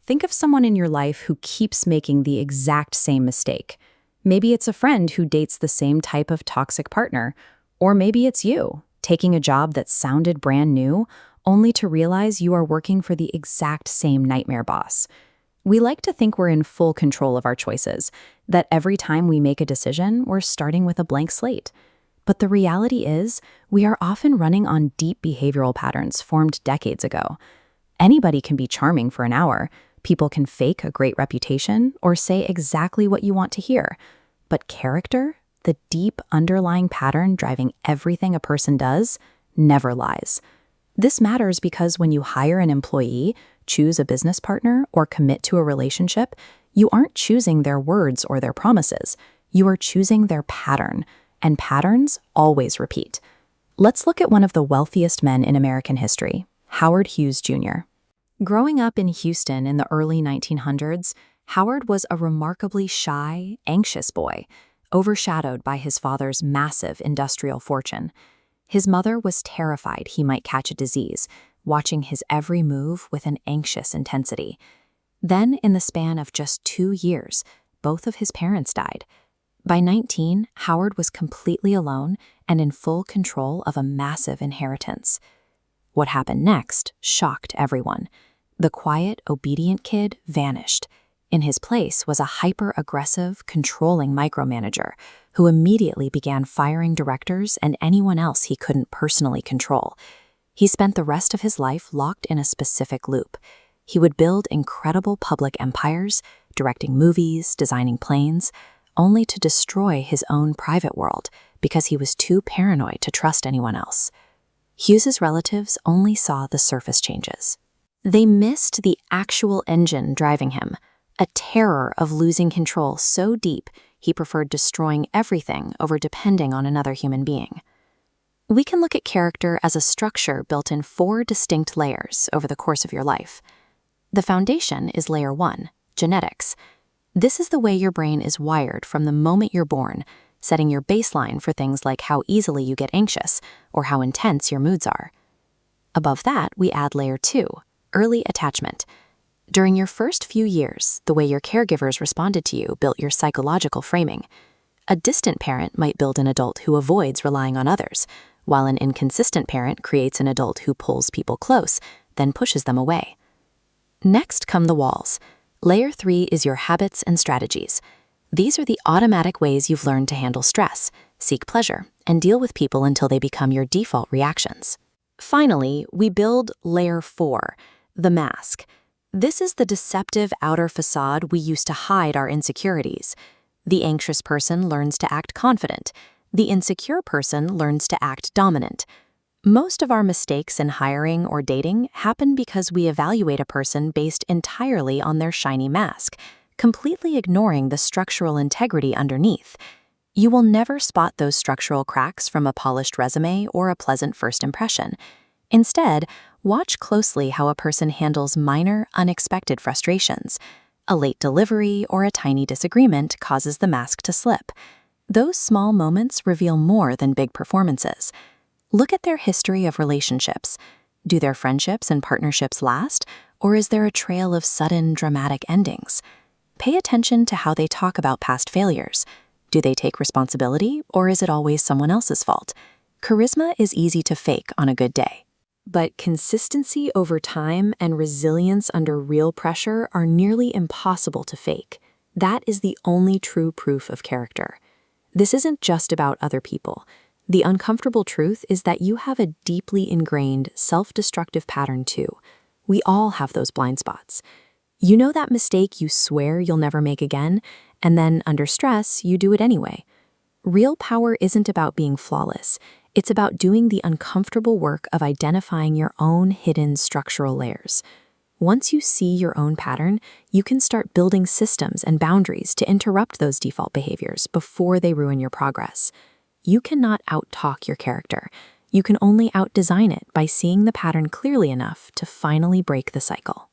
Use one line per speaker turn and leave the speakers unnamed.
Think of someone in your life who keeps making the exact same mistake. Maybe it's a friend who dates the same type of toxic partner, or maybe it's you, taking a job that sounded brand new, only to realize you are working for the exact same nightmare boss. We like to think we're in full control of our choices, that every time we make a decision, we're starting with a blank slate. But the reality is, we are often running on deep behavioral patterns formed decades ago. Anybody can be charming for an hour. People can fake a great reputation or say exactly what you want to hear. But character, the deep underlying pattern driving everything a person does, never lies. This matters because when you hire an employee, choose a business partner, or commit to a relationship, you aren't choosing their words or their promises. You are choosing their pattern, and patterns always repeat. Let's look at one of the wealthiest men in American history, Howard Hughes, Jr. Growing up in Houston in the early 1900s, Howard was a remarkably shy, anxious boy, overshadowed by his father's massive industrial fortune. His mother was terrified he might catch a disease, watching his every move with an anxious intensity. Then, in the span of just 2 years, both of his parents died. By 19, Howard was completely alone and in full control of a massive inheritance. What happened next shocked everyone. The quiet, obedient kid vanished. In his place was a hyper-aggressive, controlling micromanager who immediately began firing directors and anyone else he couldn't personally control. He spent the rest of his life locked in a specific loop. He would build incredible public empires, directing movies, designing planes, only to destroy his own private world because he was too paranoid to trust anyone else. Hughes's relatives only saw the surface changes. They missed the actual engine driving him, a terror of losing control so deep he preferred destroying everything over depending on another human being. We can look at character as a structure built in 4 distinct layers over the course of your life. The foundation is layer 1, genetics. This is the way your brain is wired from the moment you're born, setting your baseline for things like how easily you get anxious or how intense your moods are. Above that, we add layer 2, early attachment. During your first few years, the way your caregivers responded to you built your psychological framing. A distant parent might build an adult who avoids relying on others, while an inconsistent parent creates an adult who pulls people close, then pushes them away. Next come the walls. Layer 3 is your habits and strategies. These are the automatic ways you've learned to handle stress, seek pleasure, and deal with people until they become your default reactions. Finally, we build layer 4, the mask. This is the deceptive outer facade we use to hide our insecurities. The anxious person learns to act confident. The insecure person learns to act dominant. Most of our mistakes in hiring or dating happen because we evaluate a person based entirely on their shiny mask, completely ignoring the structural integrity underneath. You will never spot those structural cracks from a polished resume or a pleasant first impression. Instead, watch closely how a person handles minor, unexpected frustrations. A late delivery or a tiny disagreement causes the mask to slip. Those small moments reveal more than big performances. Look at their history of relationships. Do their friendships and partnerships last, or is there a trail of sudden, dramatic endings? Pay attention to how they talk about past failures. Do they take responsibility, or is it always someone else's fault? Charisma is easy to fake on a good day. But consistency over time and resilience under real pressure are nearly impossible to fake. That is the only true proof of character. This isn't just about other people. The uncomfortable truth is that you have a deeply ingrained, self-destructive pattern too. We all have those blind spots. You know that mistake you swear you'll never make again, and then under stress, you do it anyway. Real power isn't about being flawless. It's about doing the uncomfortable work of identifying your own hidden structural layers. Once you see your own pattern, you can start building systems and boundaries to interrupt those default behaviors before they ruin your progress. You cannot out-talk your character. You can only out-design it by seeing the pattern clearly enough to finally break the cycle.